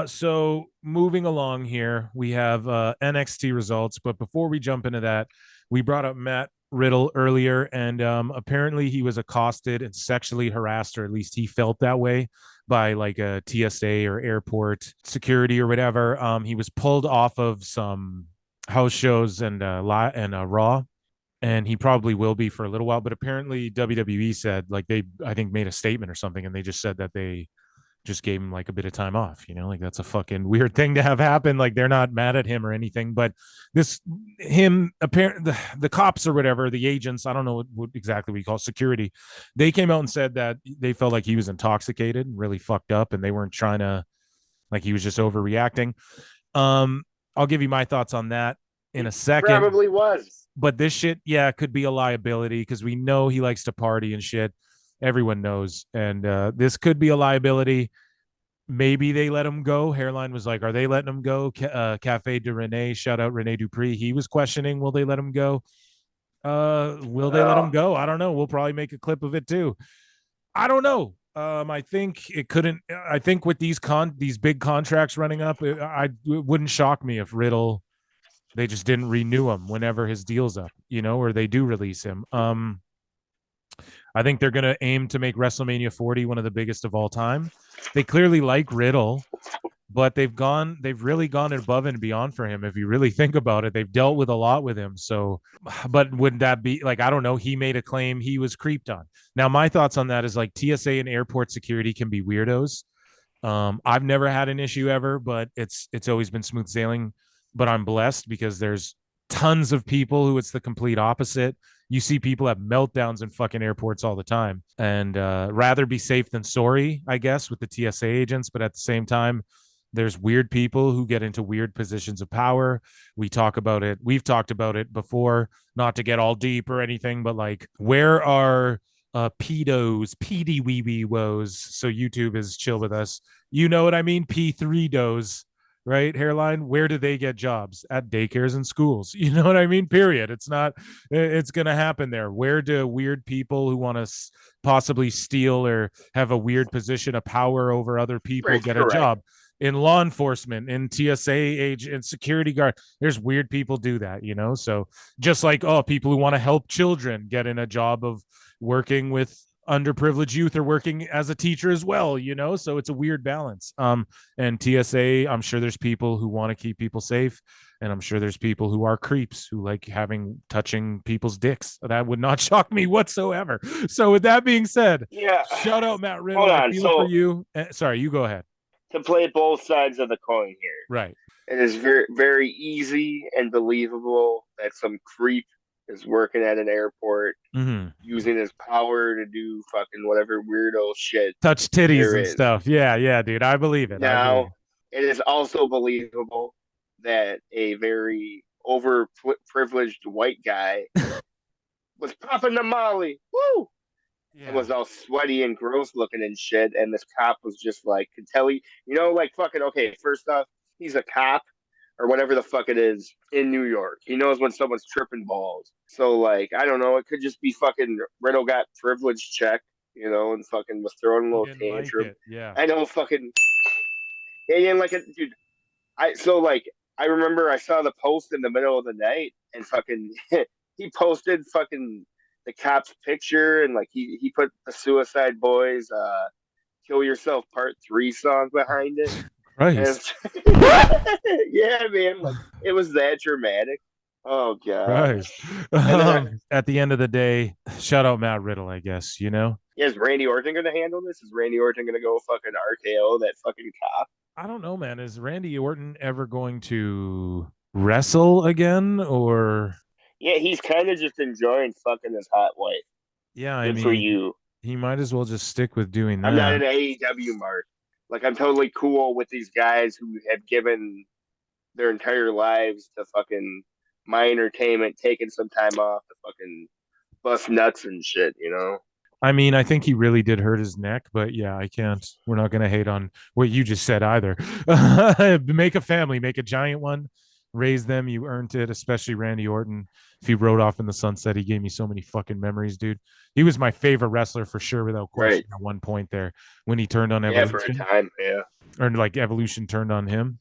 So moving along here, we have NXT results, but before we jump into that, we brought up Matt Riddle earlier, and apparently he was accosted and sexually harassed, or at least he felt that way by like a TSA or airport security or whatever. He was pulled off of some house shows and Raw, and he probably will be for a little while. But apparently WWE said like they I think made a statement or something, and they just said that they just gave him like a bit of time off, like that's a fucking weird thing to have happen. Like they're not mad at him or anything, but this him apparently the cops or whatever, the agents, I don't know what exactly we call security, they came out and said that they felt like he was intoxicated and really fucked up, and they weren't trying to, like, he was just overreacting. I'll give you my thoughts on that in a second. Probably was. But this shit, yeah, could be a liability because we know he likes to party and shit. Everyone knows. And this could be a liability. Maybe they let him go. Hairline was like, are they letting him go? Cafe de Rene, shout out Rene Dupree. He was questioning, will they let him go? Will they let him go? I don't know. We'll probably make a clip of it too. I don't know. I think it couldn't. I think with these big contracts running up, it wouldn't shock me if Riddle, they just didn't renew him whenever his deal's up, or they do release him. I think they're going to aim to make WrestleMania 40 one of the biggest of all time. They clearly like Riddle, but they've really gone above and beyond for him. If you really think about it, they've dealt with a lot with him. So, but wouldn't that be like, I don't know. He made a claim he was creeped on. Now, my thoughts on that is like TSA and airport security can be weirdos. I've never had an issue ever, but it's always been smooth sailing. But I'm blessed because there's tons of people who it's the complete opposite. You see people have meltdowns in fucking airports all the time, and rather be safe than sorry, I guess, with the TSA agents. But at the same time, there's weird people who get into weird positions of power. We've talked about it before, not to get all deep or anything, but like, where are pedos, PD wee wee woes? So YouTube is chill with us. You know what I mean? P3 dos. Right, Hairline, where do they get jobs? At daycares and schools. You know what I mean? Period. It's going to happen there. Where do weird people who want to possibly steal or have a weird position of power over other people get a job? In law enforcement, in TSA agent, in security guard, there's weird people do that, So just like, people who want to help children get in a job of working with underprivileged youth or working as a teacher as well, so it's a weird balance. And TSA, I'm sure there's people who want to keep people safe, and I'm sure there's people who are creeps who like touching people's dicks. That would not shock me whatsoever. So with that being said, yeah, shout out Matt Riddle. Hold on, for you. Sorry, you go ahead. To play both sides of the coin here, right? It is very, very easy and believable that some creep is working at an airport, using his power to do fucking whatever weirdo shit. Touch titties and stuff. Yeah, dude. I believe it. Now, it is also believable that a very overprivileged white guy was popping the molly. Woo! Yeah. It was all sweaty and gross looking and shit, and this cop was just like, could tell like fucking, okay, first off, he's a cop, or whatever the fuck it is, in New York. He knows when someone's tripping balls. So, like, I don't know. It could just be fucking Riddle got privilege check, and fucking was throwing a little tantrum. Like yeah. I know fucking... He didn't like it, dude. I remember I saw the post in the middle of the night, and fucking... he posted fucking the cop's picture, and, like, he put the Suicide Boys, Kill Yourself Part 3 song behind it. Right. Yeah, man. Like, it was that dramatic. Oh, God. Right. At the end of the day, shout out Matt Riddle, I guess, Yeah, is Randy Orton going to handle this? Is Randy Orton going to go fucking RKO that fucking cop? I don't know, man. Is Randy Orton ever going to wrestle again, or... Yeah, he's kind of just enjoying fucking his hot wife. Yeah, I mean... for you. He might as well just stick with doing that. I'm not an AEW mark. Like, I'm totally cool with these guys who have given their entire lives to fucking my entertainment, taking some time off to fucking bust nuts and shit, I mean, I think he really did hurt his neck, but yeah, we're not going to hate on what you just said either. Make a family, make a giant one. raise them, you earned it. Especially Randy Orton. If he rode off in the sunset, he gave me so many fucking memories, dude. He was my favorite wrestler for sure, without question. Right. At one point there, when he turned on Yeah, for a Evolution, time. Yeah. or like Evolution turned on him.